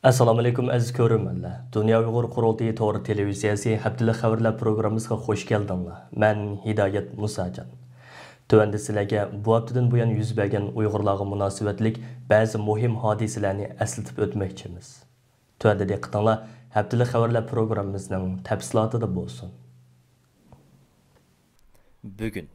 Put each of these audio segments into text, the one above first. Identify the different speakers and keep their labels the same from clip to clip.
Speaker 1: Assalomu alaykum aziz ko'ruvchilar. Dunyo Uyg'ur qurultiyi to'g'ri televiziyasi Haftalik xabarlar programmasiga xush keldinglar. Men Hidoyat Musajon. Tövəndə sizlərə bu haftadan bu yan yüz bergan Uyg'urlarga munosabatlik ba'zi muhim hodisalarni eslatib o'tmoqchimiz. Tövəndə diqqətinizlər Haftalik xabarlar programmamızning tafsilotida bo'lsin.
Speaker 2: Bugün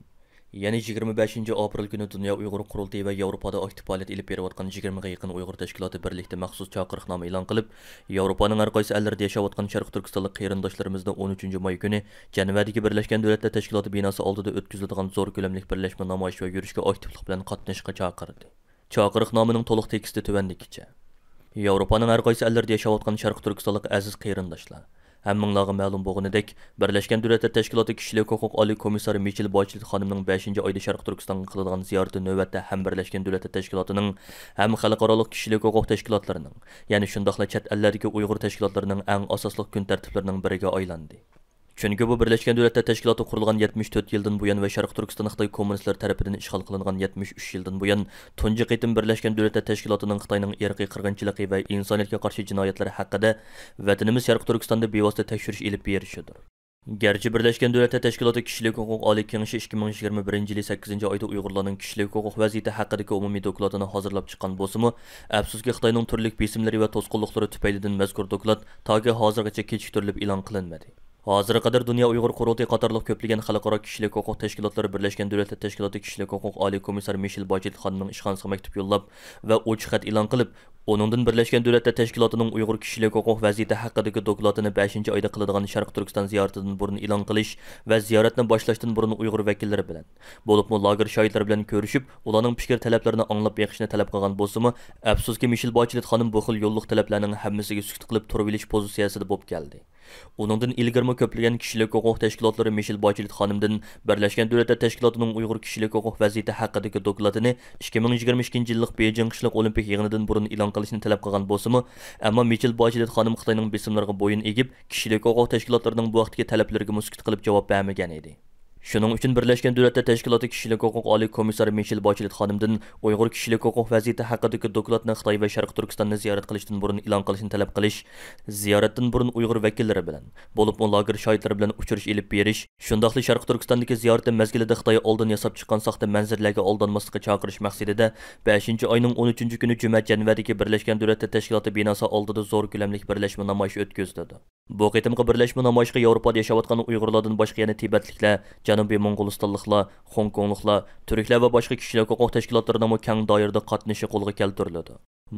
Speaker 2: yani 25 aprel günü Dünya Uyghur Qurultayı ve Avrupa'da aktif faaliyet ilip beriyotgan 20'ga yaqin Uyghur teşkilatı birlikte maxsus chaqiriqnoma e'lon qilib, Yevropaning har qaysi ellarida yashayotgan Sharq Turkistonlik qarindoshlarimizni 13 may kuni Jenevadagi Birlashgan Davlatlar Tashkiloti binosi oldida o'tkaziladigan zo'r ko'lamli birlashma namoyish va yurishga aktivlik bilan qatnashishga chaqirdi. Chaqiriqnomaning to'liq teksti tuvandikicha. Yevropaning har qaysi ellarida yashayotgan Sharq Turkistonlik aziz qarindoshlar, Həmminglarga ma'lum bo'lganidek, Birlashgan Davlatlar Tashkiloti Kishilik huquq oliy komissari Michel Bachelet xonimning 5-oyda Sharq Turkistonga qiladigan ziyorati navbatda ham Birlashgan Davlatlar Tashkilotining ham xalqaro kishilik huquq tashkilotlarining, ya'ni shundaqla chet ellardagi Uyg'ur tashkilotlarining eng asosli kun tartiblarining biriga aylandi. Chunki bu Birlashgan Davlatlar Tashkiloti qurilgan 74 yildan buyon va Sharq Turkiston Xitoy kommunistlar tarafidan ishg'ol qilingan 73 yildan buyon tunji qitim Birlashgan Davlatlar Tashkilotining Xitoyning irqiy qirg'inchiligi va insoniyatga qarshi jinoyatlari haqida vatanimiz Sharq Turkistonda bevosita tekshirish ilib berishidir. Gerçi Birleşken Devletler Teşkilatı Kişilik Hukuk Ali Kengashi 2021 yılı 8 ayda Uyg'urlarning kişilik hukuk vaziyati haqidagi umumiy dokladini hazırlab chiqqan bo'lsa-mu, afsuski Xitoyning turli besimlari va to'sqinliklari tufaylidan mazkur doklad to'g'ri hozirgacha kechiktirilib e'lon qilinmadi. Hozirga qadar Dünya Uyg'ur Qurultayı qatorliq ko'plagan xalqaro kishilik huquq tashkilotlari Birlashgan Davlatlar Tashkiloti Kishilik huquq oliy komissari Michel Bachelet xonimning ishxonasiga maktub yo'llab va ochiq xat e'lon qilib, Onundan Birleşken Devletler Teşkilatı'nın Uyghur kişilik hukuk vaziyeti hakkındaki dokladını 5. ayda kılıdığan Şarkı Türkistan ziyaretinden burun ilan qilish ve ziyaretine başlaştığın burun Uyghur vekilleri bilen. Bolupmu lager şahitleri bilen görüşüp, ulanın fikir taleplerini anlap yakışını talep qilgan bolsa-mu, afsuski Michel Bachelet xanım bu xil yo'lliq taleplerinin hammasiga sukut qilib turib olish pozitsiyasida bo'lib keldi. Onundan ilgirmi ko'plagan kishilik huquq tashkilotlari Michel Bachelet xonimdan Birlashgan Davlatlar Tashkilotining Uyg'ur kishilik huquq vaziyati haqidagi dokladini 2022 yillik Beijing qishliq olimpik yig'inidan burun e'lon qilishni talab qilgan bo'lsa-mu, ammo Michel Bachelet xonim Xitoyning besimlariga bo'yin egib, kishilik huquq tashkilotlarining bu vaqtdagi talablariga muskut qilib javob bermagan edi. Shuning uchun Birlashgan Davlatlar Tashkiloti Kishilik huquq oliy komissari Michel Bachelet xonimdan Uyg'ur kishilik huquq vaziyati haqidagi dokladni Xitoy va Sharq Turkistonni ziyorat qilishdan burun e'lon qilishni talab qilish, ziyoratdan burun Uyg'ur vakillari bilan, bo'lib lager shohidlari bilan uchrashish ilib berish, shundaqli Sharq Turkistondagi ziyorati mezgilida Xitoy oldin yasab chiqqan soxta manzarlarga aldanmaslikka chaqirish maqsadida 5-oyning 13 kuni Juma Jenevadagi Birlashgan Davlatlar Tashkiloti binosi oldida zo'r ko'lamli birlashma namoyishi o'tkazildi. Bu qitimqi birlashma namoyishga Yevropada yashayotgan Uyg'urlardan boshqa yana Tibetliklar, Janubiy Mo'ng'ulistonliklar, Hong Kongliklar, turklar va boshqa kishilik huquq tashkilotlarining keng doirada qatnashi qo'lga keltirildi.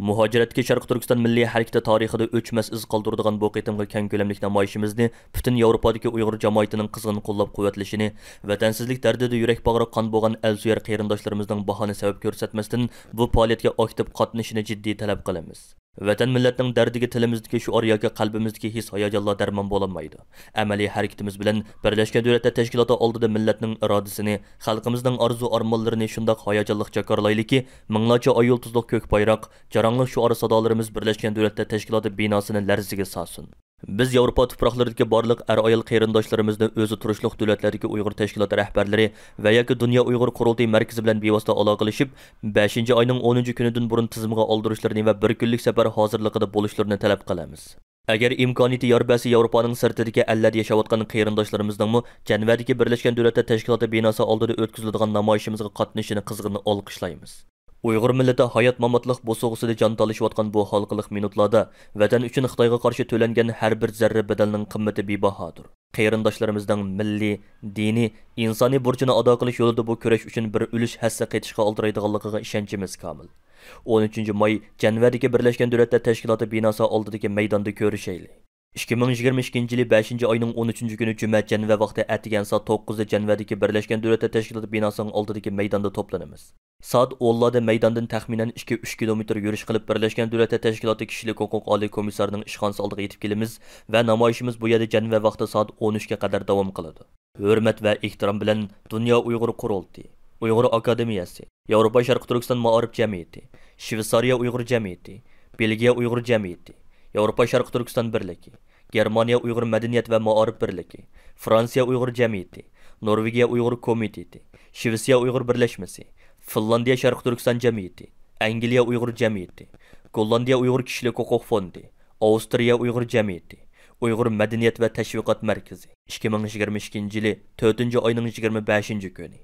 Speaker 2: Muhojiratga Sharq Turkiston milliy harakati tarixida o'chmas iz qoldiradigan bu qitimqi keng ko'lamli namoyishimizni butun Yevropadagi Uyg'ur jamoatining qizg'in qo'llab-quvvatlashini, vatansizlik dardida yurak bag'ri qon bo'lgan el-suyar qarindoshlarimizning bahona sabab ko'rsatmasdan bu faoliyatga aktiv qatnashishini jiddiy talab qilamiz. Vatan millatning dardiga tilimizdagi shuur yoki qalbimizdagi his hayajonlar darmon bo'lolmaydi. Amaliy harakatimiz bilan Birlashgan Davlatlar Tashkiloti oldida millatning irodasini, xalqimizning orzu-armonlarini shundoq hayajonli jakarlaylikki, minglarcha oy yulduzliq ko'k bayroq, jarangli shuur sadolarimiz Birlashgan Davlatlar Tashkiloti binosini larziga solsin. Biz Yevropa tuproqlaridagi barliq er-ayol qarindoshlarimizni o'zi turishliq davlatlardagi Uyg'ur tashkiloti rahbarlari va yoki Dunyo Uyg'ur Qurultayı markazi bilan bevosita aloqalashib, 5-oyning 10-kunidan burun tizimga oldirishlarini va bir kunlik safar hozirligida bo'lishlarini talab qilamiz. Agar imkoniyati yor bo'lsa, Yevropaning sirtidagi ellarda yashayotgan qarindoshlarimizning Jenevadagi Birlashgan Davlatlar Tashkiloti binosi oldida o'tkaziladigan namoyishimizga qatnashishini qizg'in olqishlaymiz. Uyg'ur millati hayot mamotliq bo'sug'isida jon talashayotgan bu xalqliq minutlarda vatan uchun Xitoyga qarshi to'langan har bir zarra badalning qimmati bebahodir. Qarindoshlarimizning milliy, diniy, insoniy burchini ado qilish yo'lida bu kurash uchun bir ulush hassa qaytishga oldiraydiganligiga ishonchimiz komil. 13 may Jenevadagi Birlashgan Davlatlar Tashkiloti binosi oldidagi maydonda ko'rishaylik. 2022 yılı 5-oyning 13 kuni Juma Jeneva vaqti atigan soat 9 da Jenevadagi Birlashgan Davlatlar Tashkiloti binosining oldidagi maydonda to'planamiz. Soat 10larda maydondan taxminan 2-3 kilometr yurish qilib Birlashgan Davlatlar Tashkiloti Kishilik huquq oliy komissarining ishxonasi oldiga yetib kelamiz va namoyishimiz bu yerda Jeneva vaqti soat 13 ga qadar davom qiladi. Hurmat va ehtirom bilan Dunyo Uyg'ur Qurultayı, Uyg'ur Akademiyasi, Yevropa Sharq Turkiston Ma'arif Jamiyati, Shveysariya Uyg'ur Jamiyati, Belgiya Uyg'ur Jamiyati, Yevropa Sharq Turkiston Birligi, Germaniya Uyg'ur Madaniyat va Ma'arif Birligi, Fransiya Uyg'ur Jamiyati, Norvegiya Uyg'ur Komiteti, Shvetsiya Uyg'ur Birlashmasi, Finlandiya Sharq Turkiston Jamiyati, Angliya Uyg'ur Jamiyati, Gollandiya Uyg'ur Kishilik huquq fondi, Avstriya Uyg'ur jamiyati, Uyg'ur madaniyat va tashviqot markazi 2022 yili 4 oyning 25 kuni.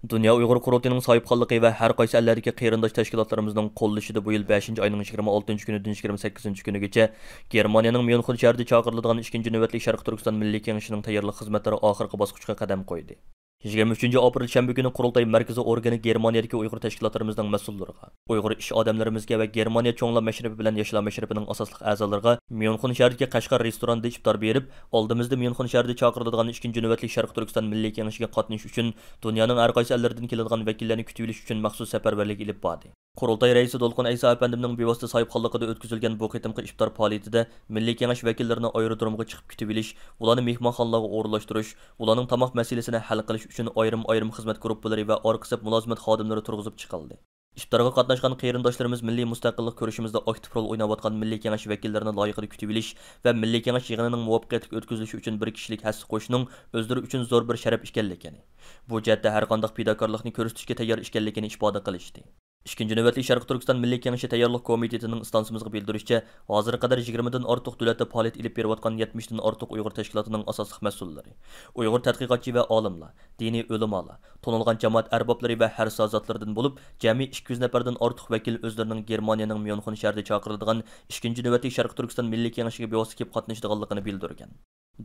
Speaker 2: Dünya Uyghur Qurultayının sahibxonligi va har qaysi ellardagi qarindosh tashkilotlarimizning qo'llashida bu yil 5 oyning 26-kunidan 28-kunigacha Germaniyaning Myunxen shahrida chaqiriladigan 2-navbatlik Sharq Turkiston Milliy Kengashining tayyorlik xizmatlari oxirgi bosqichga qadam qo'ydi. 23 aprel shanba kuni Qurultay markaziy organi Germaniyadagi Uyg'ur tashkilotlarimizning mas'ullariga, Uyg'ur ish odamlarimizga va Germaniya cho'nglar mashrabi bilan yoshlar mashrabining asosli a'zolariga Myunxen shahridagi Qashqar restoranda iftor berib, oldimizda Myunxen shahrida chaqiriladigan 2-navbatlik Sharq Turkiston Milliy Kengashiga qatnashish uchun dunyoning har qaysi ellaridan keladigan vakillarni kutib olish uchun maxsus safarbarlik ilib bordi. Qurultay raisi Dolqun Aysa apandimning bevosita sahibxonligida o'tkazilgan bu qitimqi iftor faoliyatida Milliy Kengash vakillarini aerodromga chiqib kutib olish, ularni mehmonxonalarga o'rinlashtirish, ularning tomoq masalasini hal qilish uchun ayrim xizmat guruhlari va orqasib mulozimat xodimlari turg'izib chiqildi. İftarga qatnaşgan qarindoshlarimiz milliy mustaqillik ko'rishimizda aktiv rol o'ynayotgan Milliy Kengash vakillarini loyiqada kutib olish va Milliy Kengash yig'inining muvaffaqiyatli o'tkazilishi uchun bir kishilik hassa qo'shning o'zlari uchun zo'r bir sharaf ekanligini, bu jihatda har qanday fidokorlikni ko'rsatishga tayyor ekanligini ifoda qilishdi. 2-navbatlik Sharq Turkiston Milliy Kengashi tayyorlik komitetining istansimizga bildirishicha, hozirga qadar 20 dan ortiq davlatda faoliyat ilib berayotgan 70 dan ortiq Uyg'ur tashkilotining asosli mas'ullari, Uyg'ur tadqiqotchi va olimlar, diniy ulamolar, tonilgan jamoat arboblari va har sozatlaridan bo'lib, jami 200 nafardan ortiq vakil o'zlarining Germaniyaning Myunxen shahrida chaqiriladigan 2-navbatlik Sharq Turkiston Milliy Kengashiga bevosita kelib qatnashadiganligini bildirgan.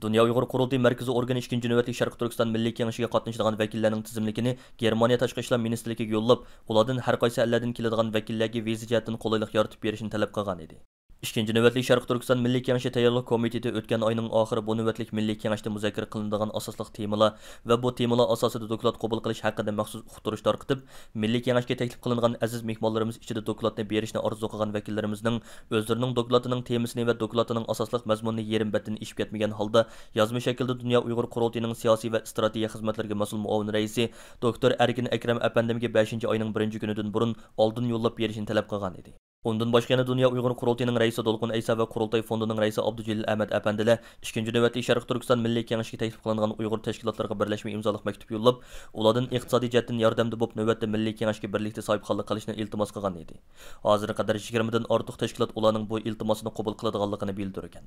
Speaker 2: Dünya Uyghur Qurultay markaziy organi 2-navbatlik Sharq Turkiston Milliy Kengashiga qatnashadigan vakillarning tizimligini Germaniya tashqi ishlar ministrligiga yo'llab, ulardan har qaysi ellardan keladigan vakillarga viza jihatdan qulaylik yaratib berishni talab qilgan edi. 2-navbatlik Sharq Turkiston Milliy Kengashi tayyorlik komiteti o'tgan oyning oxiri bu navbatlik Milliy Kengashda muzokara qilinadigan asosli temalar va bu temalar asosida doklad qabul qilish haqida maxsus uqtirish tarqitib, Milliy Kengashga taklif qilingan aziz mehmonlarimiz ichida dokladni berishni orzu qilgan vakillarimizning o'zlarining doklatining temasini va doklatining asosli mazmunini yerim batini ishib ketmagan holda yozma shaklda Dünya Uyg'ur Qurultayining siyosiy va strategiya xizmatlariga mas'ul muavin raisi doktor Erkin Akram apandimga 5 oyning 1-kunidan burun oldin yo'llab berishni talab qilgan edi. Ondan başqa yana Dünya Uyg'ur Qurultayining raisi Dolqun Aysa va Qurultay fondining raisi Abdujalil Ahmad apandilar 2-navbatlik Sharq Turkiston Milliy Kengashiga taklif qilingan Uyg'ur tashkilotlarga birlashma imzoliq maktub yo'llab, ulardan iqtisodiy jihatdan yordamda bo'lib navbatda Milliy Kengashga birlikda sahibxonlik qilishni iltimos qilgan edi. Hozirga qadar 20 dan ortiq tashkilot ularning bu iltimosini qabul qiladiganligini bildirgan.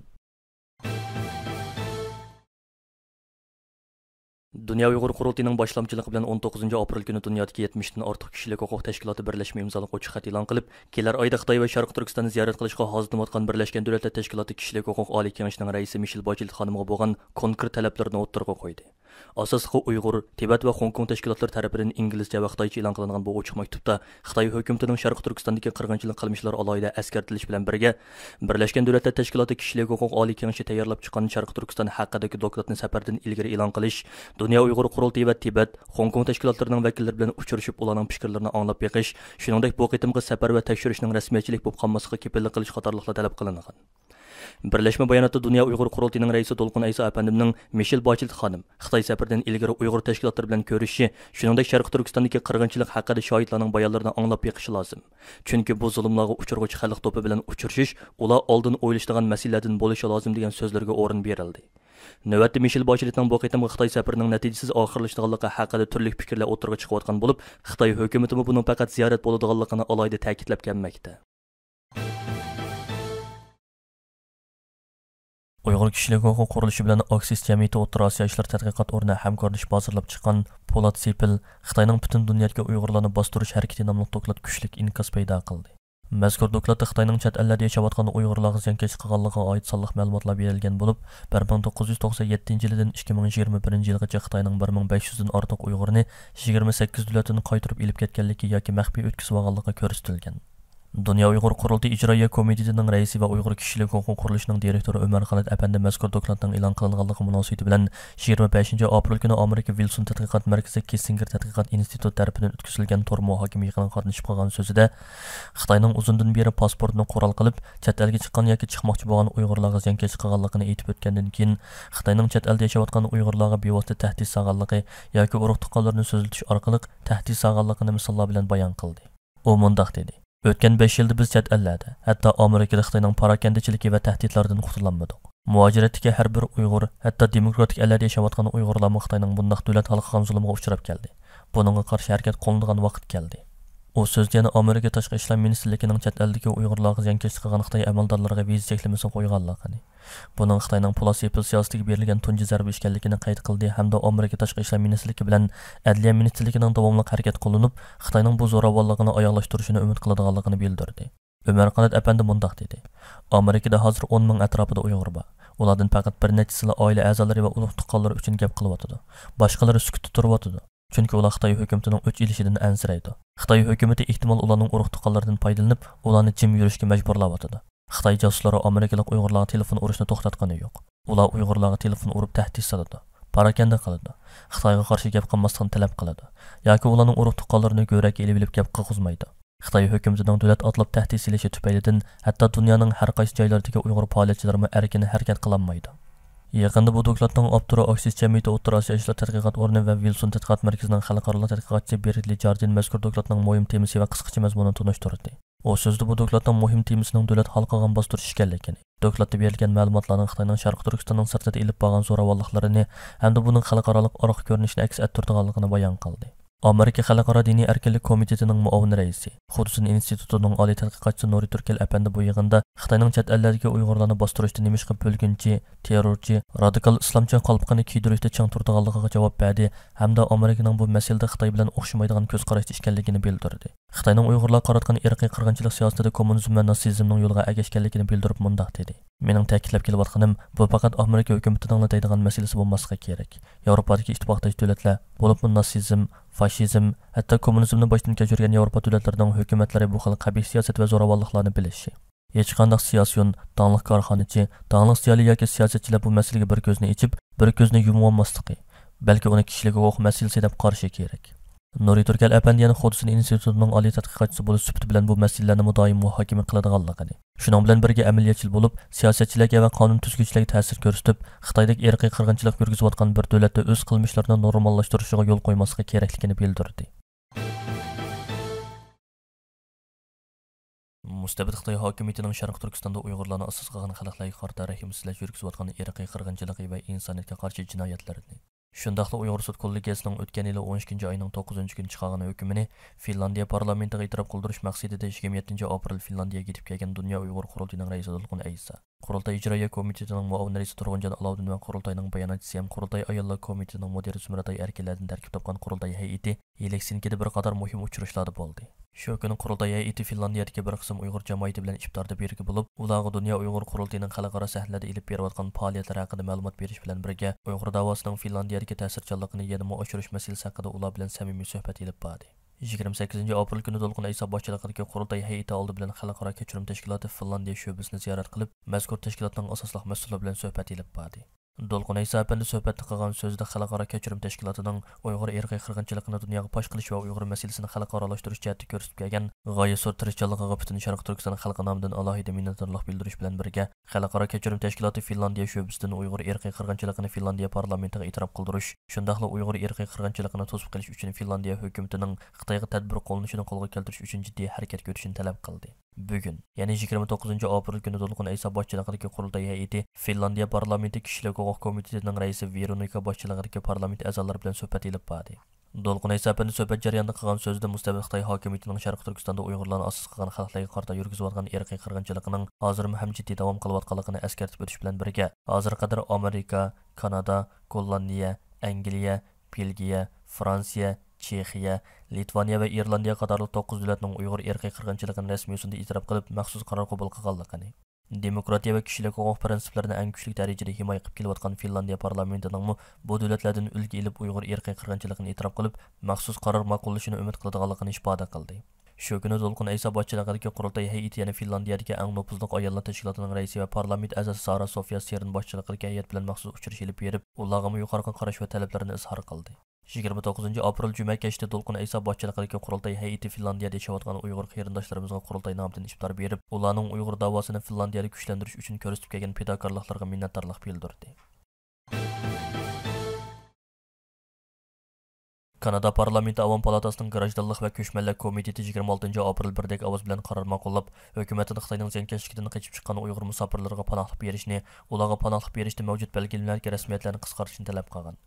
Speaker 2: Dünya Uyghur Qurultayining boshlamchiligi bilan 19 aprel kuni dunyodagi 70 dan ortiq kishilik huquq tashkiloti birlashma imzolagan xat e'lon qilib, kelar oyda Xitoy va Sharq Turkistonni ziyorat qilishga hozirlanayotgan Birlashgan Davlatlar Tashkiloti kishilik huquq oliy kengashining raisi Michel Bachelet xonimga bo'lgan konkret talablarni o'ttirg'a qo'ydi. Asosli Uyg'ur, Tibet va Hong Kong tashkilotlari tomonidan inglizcha va xitoycha e'lon qilingan bu ochiq maktubda Xitoy hukumatining Sharq Turkistondagi qirg'inchilik qilmishlari alohida eskartilish bilan birga Birlashgan Davlatlar Tashkiloti kishilik huquq oliy kengashi tayyorlab chiqqan Sharq Turkiston haqidagi dokladni safardan ilgari e'lon qilish, Dünya Uyg'ur Qurultayi va Tibet, Hong Kong tashkilotlarining vakillari bilan uchrashib, ularning fikrlarini anglab beqish, shuningdek bu qitimqi safar va tekshirishning rasmiyatchilik bo'lib qolmasligiga kepillik qilish qatorliqlar talab qilingan. Birlashma bayonotda Dünya Uyg'ur Qurultayining raisi Dolqun Aysa apandimning Michel Bachelet xonim Xitoy safaridan ilgari Uyg'ur tashkilotlari bilan ko'rishi, shuningdek Sharq Turkistondagi qirg'inchilik haqida shohidlarning bayonlarini anglab beqishi lozim. Chunki bu zulmlarga uchirg'uvchi xalq to'pi bilan uchrashish, ular oldin o'ylashadigan masalalardan bo'lishi lozim degan so'zlarga o'rin berildi. Navbatda Michel Bacheletning bu qitimqi Xitoy safarining natijasiz oxirlashganligi haqida turli fikrlar o'tirg'a chiqayotgan bo'lib, Xitoy hukumati buning faqat ziyorat bo'ladiganligini alohida ta'kidlab kelmoqda. Uyg'ur kishilik huquq qurilishi bilan Aksis jamiyati O'rta Osiyo ishlar tadqiqot o'rni hamkorlash hozirlab chiqqan Polat Sepil Xitoyning butun dunyoga Uyg'urlarni bostirish harakati nomli doklad kuchlik inkas paydo qildi. Mazkur dokladda Xitoyning chet ellarda yashayotgan Uyg'urlarga ziyonkech qilganligiga oid sonliq ma'lumotlar berilgan bo'lib, 1997-yildan 2021 yilgacha Xitoyning 1500 dan ortiq Uyg'urni 28 davlatdan qaytarib ilib ketganligi yoki maxfiy o'tkazib olganligi ko'rsatilgan. Dünya Uyg'ur Qurultayi ijroiya komitetining raisi va Uyg'ur kishilik huquq qurilishining direktori Umar Khalid apandi mazkur dokladning e'lon qilinganligi munosabati bilan 25 aprel kuni Amerika Wilson tadqiqot markazi Kissinger tadqiqot instituti tomonidan o'tkazilgan to'r muhokama yig'iniga qatnashib qolgan so'zida Xitoyning uzundan beri pasportni qo'ral qilib, chet elga chiqqan yoki chiqmoqchi bo'lgan Uyg'urlarga ziyonkech qilganligini aytib o'tgandan keyin Xitoyning chet elda yashayotgan Uyg'urlarga bevosita tahdid solganligi yoki urug' tuqqanlarni so'zlatish orqali tahdid solganligini misollar bilan bayon qildi. U mundaq dedi: O'tgan 5 yilda biz chet ellarda, hatto Amerikada Xitoyning parakandichiligi va tahdidlaridan qutulolmadik. Muajiratdagi har bir Uyg'ur, hatto demokratik ellarda yashayotgan Uyg'urlar Xitoyning bunday davlat xalqiga zulmga uchrab keldi. Buningga qarshi harakat qo'llanadigan vaqt keldi. U so'zda yana Amerika tashqi ishlar ministrligining chet eldagi Uyg'urlarga ziyonkashlik qilgan Xitoy amaldorlariga viza cheklamasini qo'yganligini, buning Xitoyning pul siyosatiga berilgan tunji zarba ekanligini qayd qildi hamda Amerika tashqi ishlar ministrligi bilan Adliya ministrligining davomli harakat qilinib, Xitoyning bu zo'ravonligini oyoqlashtirishini umid qiladiganligini bildirdi. Ömer Qanat apandi mundaq dedi. Amerikada hozir 10 ming atrofida Uyg'ur bor. Ulardan faqat bir nechasila oila a'zolari va ulug' tuqqanlari uchun gap qilyotidi. Boshqalari sukutda turyotidi. Chunki ular Xitoy hukumatining o'ch ilishidan ansiraydi. Xitoy hukumati ehtimol ularning urug' tuqqanlaridan foydalanib, ularni jim yurishga majburlayotidi. Xitoy josuslari Amerikalik Uyg'urlarga telefon urishni to'xtatgani yo'q. Ular Uyg'urlarga telefon urib tahdid soladi. Parakanda qiladi. Xitoyga qarshi gap qilmaslikni talab qiladi. yoki ularning urug' tuqqanlarini go'rak elib gap qilg'izmaydi. Xitoy hukumatining davlat otlab tahdid silishi tufaylidan hatto dunyoning har qaysi joylaridagi Uyg'ur faoliyatchilari erkin harakat qilolmaydi. Yaqında bu dokladning Opturo Oxis jamiyati O'rta Osiyo ishlar tadqiqot o'rni va Wilson tadqiqot markazining xalqaro tadqiqotchi Berli Jardin mazkur dokladning muhim temasi va qisqacha mazmunini tunishtirdi. O so'zda bu dokladning muhim temasining davlat xalqiga bostirish ekanligini, dokladda berilgan ma'lumotlarning Xitoyning Sharq Turkistonning sirtida ilib borgan zo'ravonliklarini hamda buning xalqaro orq ko'rinishini aks ettirganligini bayon qildi. Amerika Xalqaro diniy erkinlik komitetining muavin raisi, Xudson institutining oliy tadqiqotchisi Nuri Turkel apandi bu yig'inda Xitoyning chet ellardagi Uyg'urlarni bostirishda nimishqa bo'lgunchi, terrorchi, radikal islomchi qalbqini kiydirishda chang turdiganligiga javob berdi hamda Amerikaning bu masalada Xitoy bilan o'xshamaydigan ko'z qarashda ekanligini bildirdi. Xitoyning Uyg'urlar qaratgan irqiy qirg'inchilik siyosatida kommunizm va natsizmning yo'lga egashganligini bildirib mundaq dedi. Mening ta'kidlab kelayotganim bu faqat Amerika hukumatining deydigan masalasi bo'lmasligi kerak. Yevropadagi ittifoqdosh davlatlar, bo'lib natsizm, faşizm, hatto kommunizmni boshdan kechirgan Yevropa davlatlarining hukumatlari bu xil qabih siyosat va zo'ravonliklarni bilishi. Hech qanday siyosiyon, dangliq korxonachi, dangliq ziyoli yoki siyosatchilar bu masalaga bir ko'zni ichib, bir ko'zni yumolmasligi, balki uni kishilik huquq masalasi deb qarashi kerak. Nuri Turkel apandi yana Xudson institutining oliy tadqiqotchisi bo'lib sufati bilan bu masalalarni mudoim muhokama qiladiganligini, shuning bilan birga amaliyotchil bo'lib, siyosatchilarga va qonun tuzuvchilarga ta'sir ko'rsatib, Xitoydagi irqiy qirg'inchilik yurgizayotgan bir davlatda o'z qilmishlarini normallashtirishiga yo'l qo'ymasligi kerakligini bildirdi. Mustabid Xitoy hokimiyatining Sharq Turkistonda Uyg'urlarni asos qilgan xalqlarga qarshi rahimsizlik yurgizayotgan irqiy qirg'inchiligi va insoniyatga qarshi jinoyatlarini Shundaqla Uyg'ur sud kollegiyasining o'tgan yili 12 oyning 9 kuni chiqargan hukmini Finlandiya parlamentiga e'tirof qildirish maqsadida 27 aprel Finlandiyaga yetib kelgan Dunyo Uyg'ur qurultayining raisi Dolqun Aysa, Qurultay ijroiya komitetining muavin raisi Turg'unjon Alovdin va qurultayning bayonotchisi ham Qurultay ayollar komitetining mudiri Sumratay Erkinlardan tarkib topgan qurultay hay'ati Helsinki'da bir qator muhim uchrashuvlarda bo'ldi. Shu kuni qurultay hay'ati Finlandiyadagi bir qism Uyg'ur jamiyati bilan iftorda birga bo'lib, ularga Dunyo Uyg'ur qurultayining xalqaro sahnada ilib berayotgan faoliyatlari haqida ma'lumot berish bilan birga Uyg'ur davosining Finlandiyadagi ta'sirchanligini yanada oshirish masalasi haqida ular bilan samimiy suhbat ilib bordi. 28 aprel kuni Dolqun Aysa boshchiligidagi qurultay hay'ati oldi bilan xalqaro kechirim tashkiloti Finlandiya sho'basini ziyorat qilib, mazkur tashkilotning asosliq mas'ullari bilan suhbat ilib bordi. Dolqun Aysa apandi suhbatda qilgan so'zida xalqaro kechirim tashkilotining Uyg'ur irqiy qirg'inchiligini dunyoga fosh qilish va Uyg'ur masalasini xalqarolashtirish jihatida ko'rsatib kelgan g'oya zo'r tirishchanligiga butun Sharq Turkiston xalqi nomidan alohida minnatdorlik bildirish bilan birga xalqaro kechirim tashkiloti Finlandiya sho'basidan Uyg'ur irqiy qirg'inchiligini Finlandiya parlamentiga e'tirof qildirish, shundaqla Uyg'ur irqiy qirg'inchiligini to'sib qilish uchun Finlandiya hukumatining Xitoyga tadbir qo'llanishini qo'lga keltirish uchun jiddiy harakat ko'rishini talab qildi. Bugun, ya'ni 29 aprel kuni Dolqun Aysa boshchiligidagi qurultay hay'ati Finlandiya parlamenti kishilik huquq komitetining raisi Veronika boshchiligidagi parlament a'zolari bilan suhbat ilib bordi. Dolqun Aysa apandi suhbat jarayonida qilgan so'zida mustabid Xitoy hokimiyatining Sharq Turkistonda Uyg'urlarni asos qilgan xalqlarga qarshi yurgizayotgan irqiy qirg'inchiligining hozir ham jiddiy davom qilayotganligini eskartib o'tish bilan birga, hozir qadar Amerika, Kanada, Gollandiya, Angliya, Belgiya, Fransiya, Chexiya, Litvaniya va Irlandiya qatorli 9 davlatning Uyg'ur irqiy qirg'inchiligini rasmiy yo'sinda e'tirof qilib, maxsus qaror qabul qilganligini, demokratiya va kishilik huquq prinsiplarini eng kuchli darajada himoya qilib kelayotgan Finlandiya parlamentining bu davlatlardan ulgu ilib Uyg'ur irqiy qirg'inchiligini e'tirof qilib, maxsus qaror ma'qullashini umid qiladiganligini ifoda qildi. Shu kuni Dolqun Aysa boshchiligidagi qurultay hay'ati yana Finlandiyadagi eng nufuzli ayollar tashkilotining raisi va parlament a'zosi Sara Sofia Sern boshchiligidagi hay'at bilan maxsus uchrashuv ilib berib, ularga yuqorqi qarash va talablarini izhor qildi. 29 aprel juma kechida Dolqun Aysa boshchiligidagi qurultay hay'ati Finlandiyada yashayotgan Uyg'ur qarindoshlarimizga qurultay nomidan iftor berib, ularning Uyg'ur davosini Finlandiyada kuchlantirish uchun ko'rsatib kelgan fidokorliklariga minnatdorlik bildirdi. Kanada parlamenti Avam palatasining Grajdonlik va ko'chmanlar komiteti 26 aprel birdek ovoz bilan qaror ma'qullab, hukumatning Xitoyning ziyonkashligidan qochib chiqqan Uyg'ur musofirlarga panohlik berishni, ularga panohlik berishda mavjud belgilangan rasmiyatlarni qisqartirishni talab qilgan.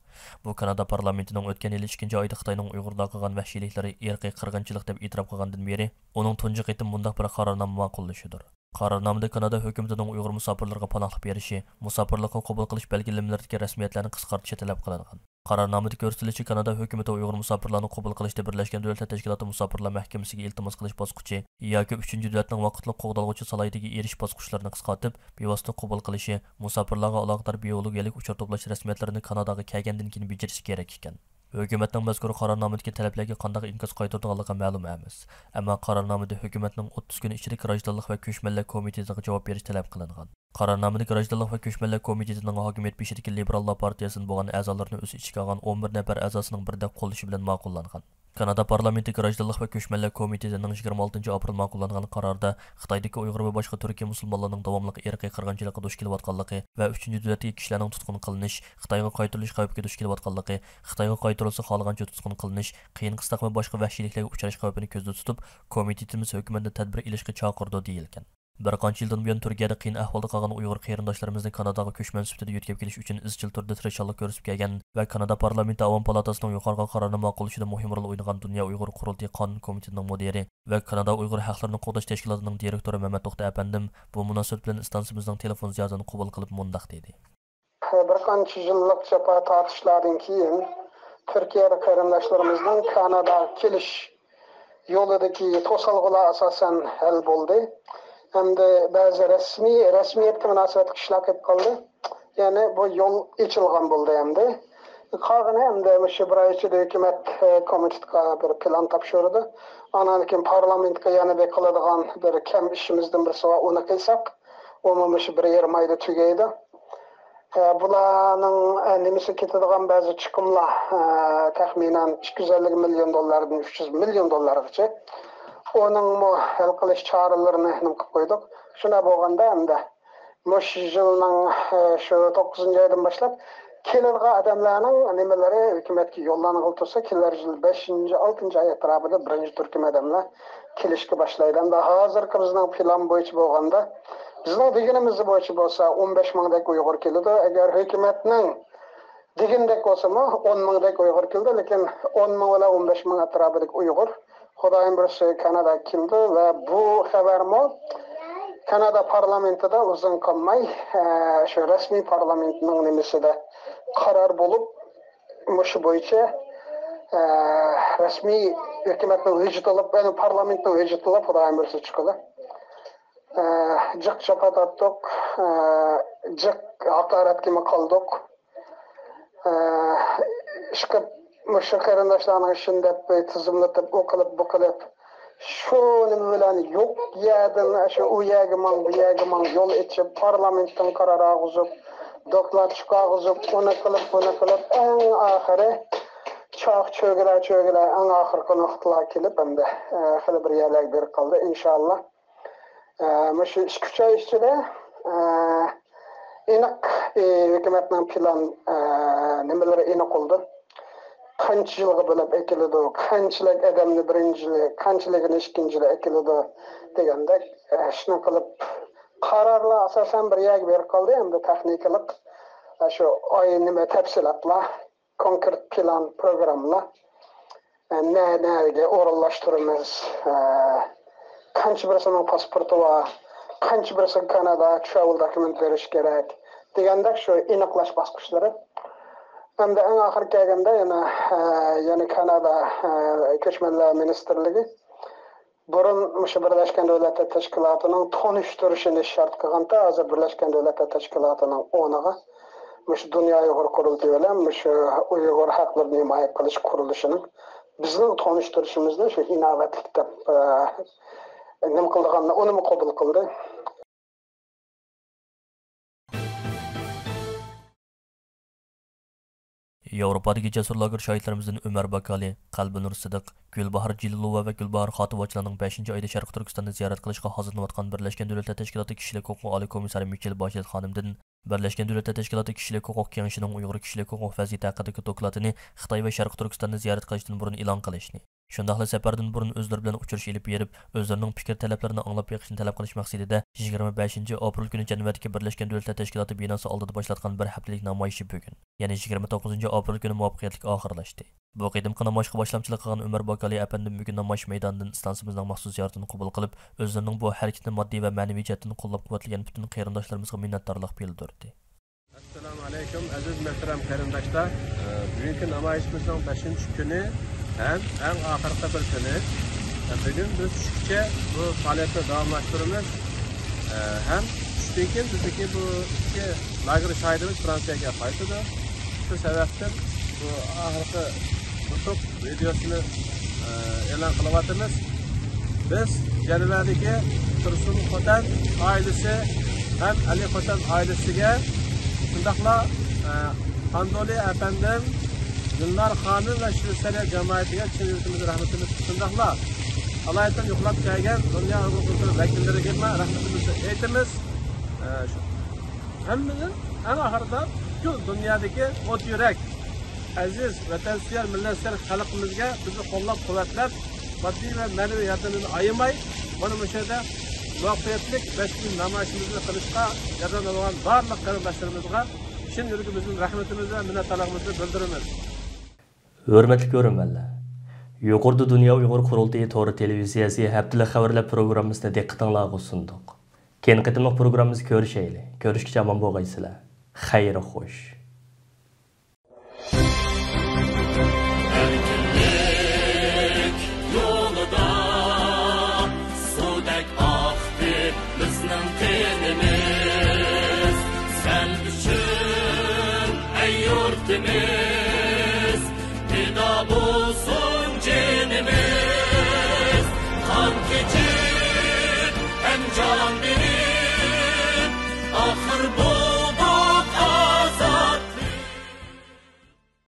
Speaker 2: Bu Kanada parlamentining o'tgan yil 2 oyda Xitoyning Uyg'urlarga qilgan vahshiyliklari irqiy qirg'inchilik deb e'tirof qilgandan beri uning tunji qitim bundaq bir qarornoma ma'qullashidir. Qarornomada Kanada hukumatining Uyg'ur musofirlarga panohlik berishi, musofirlikni qabul qilish belgilamalaridagi rasmiyatlarni qisqartirishi talab qilingan. Qarornomada ko'rsatilishicha Kanada hukumati Uyg'ur musofirlarni qabul qilishda Birlashgan Davlatlar Tashkiloti Musofirlar Mahkamasiga iltimos qilish bosqichi yoki 3-davlatning vaqtli qo'g'dalg'uchi salohiyatiga erish bosqichlarini qisqartib, bevosita qabul qilishi, musofirlarga aloqador biologiyalik uchur to'plash rasmiyatlarini Kanadaga kelgandan keyin bajarish kerak ekan. Hukumatning mazkur qarornomadagi talablarga qanday inkas qaytardiganligi ma'lum emas. Ammo qarornomada hukumatning 30 kun ichida Grajdonlik va ko'chmanlar komitetiga javob berish talab qilingan. Qarornomada Grajdonlik va ko'chmanlar komitetining hokimiyat beshidagi Liberallar partiyasining bo'lgan a'zolarini o'z ichiga olgan 11 nafar a'zosining birdek qo'llashi bilan ma'qullangan. Kanada parlamenti Grajdonlik va ko'chmanlar komitetining 26 aprel ma'qullangan qarorda Xitoydagi Uyg'ur va boshqa Turkiya musulmonlarining davomli irqiy qirg'inchilikka duch kelayotganligi va 3-davlatdagi kishilarning tutqun qilinish, Xitoyga qaytarilish xavfiga duch kelayotganligi, Xitoyga qaytarilsa xohlagancha tutqun qilinish, qiyin qisliq va boshqa vahshiyliklarga uchrash xavfini ko'zda tutib, komitetimiz hukumatni tadbir ilishga chaqirdi deyilgan. Bir qancha yildan buyon Turkiyada qiyin ahvolda qolgan Uyg'ur qarindoshlarimizni Kanadaga ko'chman sifatida yetkazib kelish uchun izchil turda tirishchilik ko'rsatib kelgan va Kanada parlamenti Avom palatasining yuqori qarorini ma'qullashida muhim rol o'ynagan Dunyo Uyg'ur qurultiyi qonun komitetining mudiri va Kanada Uyg'ur haqlarini qo'llash tashkilotining direktori Mehmet To'xta apandim bu munosabat bilan istansimizning telefon ziyodini qabul qilib mundaq dedi.
Speaker 3: Bir qancha yillik jabha tortishlardan keyin Turkiyada qarindoshlarımızdan Kanadaga kelish yo'lidagi to'salg'ular asosan hal bo'ldi. Hamda ba'zi rasmiyatga munosabat ishlar qilib qoldi. Ya'ni bu yo'l ochilgan bo'ldi hamda. Qolgani hamda shu bir oy ichida hukumat komitetiga bir plan topshirdi. Ondan keyin parlamentga yana bir qiladigan bir kam ishimizdan birisi va uni qilsak, umuman shu 1,5 oyda tugaydi. Bularning nimasi ketadigan ba'zi chiqimlar taxminan 250 million dollardan 300 million dollargacha. Onun hal qilish choralarini qilib qo'ydik. Shuna bo'lganda hamda mush yilning shu 9-oydan boshlab keladigan odamlarning nimalari hukumatga yo'llanib tursa, kelar yil 5-6 oy atrofida birinchi turkum odamlar kelishga boshlaydi. Hamda hozirgi bizning plan bo'yicha bo'lganda, bizning deganimiz bo'yicha bo'lsa 15 mingdek Uyg'ur keladi. Agar hukumatning degandek bo'lsa, 10 mingdek Uyg'ur keldi, lekin 10 ming va 15 ming atrofidagi Uyg'ur Xudoyim birisi Kanada keldi va bu xabarmi Kanada parlamentida uzun qolmay shu rasmiy parlamentning nimasida qaror bo'lib, shu bo'yicha rasmiy hukumatning vujudilib, parlamentning vujudilib Xudoyim birisi chiqdi. Jiq chapatatdik, jiq haqoratga qoldik. Ishqib Müşü qarindoshlarning ishini deb tizimlatib o'qilib buqilib shu nima bilan yo'q yerdan shu u yerga mang bu yerga mang yo'l ichib parlamentdan qaror og'izib doklad chiqarg'izib uni qilib eng oxiri choq cho'gila eng oxirgi nuqtalar kelib endi hali bir yerlar berib qoldi inshaalloh. Shu 2-3 oy ichida aniq hukumatning plan nimalari aniq bo'ldi. Qancha yilga bo'lib ekiladi, qanchalik odamni birinchi, qanchaligini ikkinchida ekiladi degandek shuni qilib qarorlar asosan bir yerga berib qoldi. Endi texnikalik shu oy nima tafsilotlar, konkret plan, programmalar nega o'rinlashtiramiz, qancha birisining pasporti bor, qancha birisi Kanada travel document berish kerak degandek shu aniqlash bosqichlari. Hamda eng oxir kelganda yana Kanada ko'chmanlar ministerligi burun shu Birlashgan Davlatlar Tashkilotining tanishtirishini shart qilganda, hozir Birlashgan Davlatlar Tashkilotining o'rniga shu Dunyo Uyg'ur qurultiyi bilan shu Uyg'ur haqlarini himoya qilish qurilishining bizning tanishtirishimizni shu innovativ deb nima qilganini uni qabul qildi.
Speaker 2: Yevropadagi jasur lager shohidlarimizdan Umar Bakali, Qalbinur Sidiq, Gulbahor Jililova va Gulbahor Xotivochilarning 5-oyda Sharq Turkistonni ziyorat qilishga hozirlanayotgan Birlashgan Davlatlar Tashkiloti kishilik huquq oliy komissari Michel Bachelet xonimdan Birleşken Devletler Teşkilatı Kişilik Hukuk Kengişining Uyg'ur kishilik huquq vaziyati haqidagi dokladini Xitoy va Sharq Turkistonni ziyorat qilishdan burun e'lon qilishni, shundaqla safardan burun o'zlari bilan uchrashish ilib berib, o'zlarining fikr talaplarini anglab yiqishni talab qilish maqsadida 25 aprel kuni Janvardagi Birleşken Devletler Teşkilatı binosi oldida boshlatgan bir haftalik namoyishi bugun, ya'ni 29 aprel kuni muvaffaqiyatli oxirlashdi. Bu qadimgi namoyishga boshlamchilik qilgan Umar Bokali apandim bugun namoyish maydonidan istansimizning maxsus ziyoratini qabul qilib, o'zlarining bu harakatni moddiy va ma'naviy jihatdan qo'llab-quvvatlagan butun qarindoshlarimizga minnatdorlik bildirdi.
Speaker 4: Assalomu alaykum aziz muhtaram qarindoshlar. Bugungi namoyishimizning 5-kuni ham eng oxirgi bir kuni. Bugun biz tushgacha bu faoliyatni davomlashtiramiz. Ham tushdan keyin bizdagi bu ikki lager shoirimiz Fransiyaga qaytadi. Shu sababdan bu oxirgi YouTube videosini e'lon qilyapmiz. Biz Janvardagi Tursun Xotan oilasi ham Ali Xotan oilasiga shundaqla Handoli apandim, Gulnar xonim va Shveysariya jamoatiga chin yurtimizga rahmatimiz shundaqla alaydan yo'qlab kelgan dunyo huquq vakillariga rahmatimizni aytamiz. Hammadan eng oxirida shu dunyodagi o't yurak aziz vatansevar millatsevar xalqimizga bizni qo'llab-quvvatlab, moddiy va ma'naviy yordamini ayamay, mana bu yerda muvaffaqiyatli 5 kun namoyishimizni qilishga yordamlagan barliq qarindoshlarimizga chin yuragimizdan rahmatimizni va minnatdorligimizni bildiramiz.
Speaker 1: Hurmatli ko'ruvchilar, yuqorida Dunyo Uyg'ur qurultiyi to'g'ri televiziyasi haftalik xabarlar programmasini diqqatingizga sundiq. Keyin qitimliq programmamizni ko'rishaylik. Ko'rishgacha omon bo'lgaysizlar. Xayr xo'sh.
Speaker 5: Yurtimiz, fida bulsun canimiz, kan geçip hem can bir